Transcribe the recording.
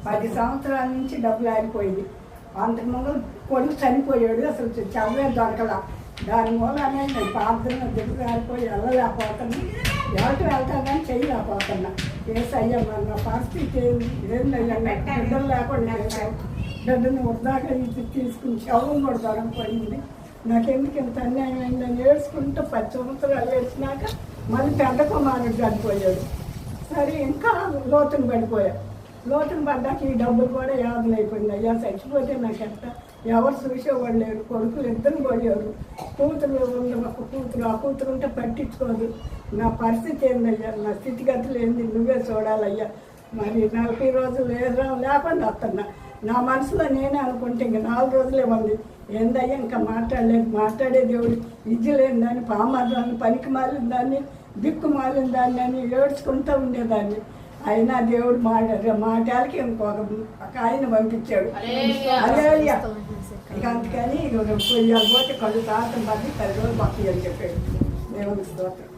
10 సంవత్సరాల నుంచి డబ్బులు ఆడిపోయింది. అంతకుముందు కొడుకు చనిపోయాడు, అసలు చదివే దొరకల. దాని మూలనే నేను ప్రార్థన దగ్గర ఆడిపోయి వెళ్ళలేకపోతున్నా. ఎవరికి వెళ్తానని చేయలేకపోతున్నా. ఏసయ్యా నా పరిస్థితి ఏందయ్యా, బిడ్డలు లేకుండా చేశావు. బిడ్డను వృద్ధాగా తీసుకుని శవం కూడా దొరకపోయింది. నాకెందుకు ఇంత అన్యాయం అయిందని ఏడ్చుకుంటూ 10 సంవత్సరాలు ఏడ్చినాక మళ్ళీ పెద్ద కుమారుడు చనిపోయాడు. సరే ఇంకా లోతును పడిపోయాడు. లోతును పడ్డాక ఈ డబ్బులు కూడా యాదలైపోయింది. అయ్యా చచ్చిపోతే నాకు ఎంత ఎవరు చూసేవాళ్ళు లేరు. కొడుకులు ఇద్దరు పోయారు. కూతురు ఉంది, ఒక కూతురు. ఆ కూతురు ఉంటే పట్టించుకోదు. నా పరిస్థితి ఏందయ్యా, నా స్థితిగతులు ఏంది నువ్వే చూడాలయ్యా. మరి 40 రోజులు లేకుండా వస్తున్నా. నా మనసులో నేనే అనుకుంటే ఇంక 4 రోజులే ఉంది. ఏందయ్యా ఇంకా మాట్లాడలేదు. మాట్లాడే దేవుడు విద్య లేని దాన్ని, పామాదాన్ని, పనికి మాలిన దాన్ని, దిక్కు మాలిన దాన్ని అని ఏడ్చుకుంటూ ఉండేదాన్ని. అయినా దేవుడు మాటలకి ఇంకొక ఆయన పంపించాడు. అదే ఇక అందుకని పోతే కళ్ళు తాతం పడి 10 రోజులు పక్కని చెప్పాడు. దేవుని స్తోత్రం.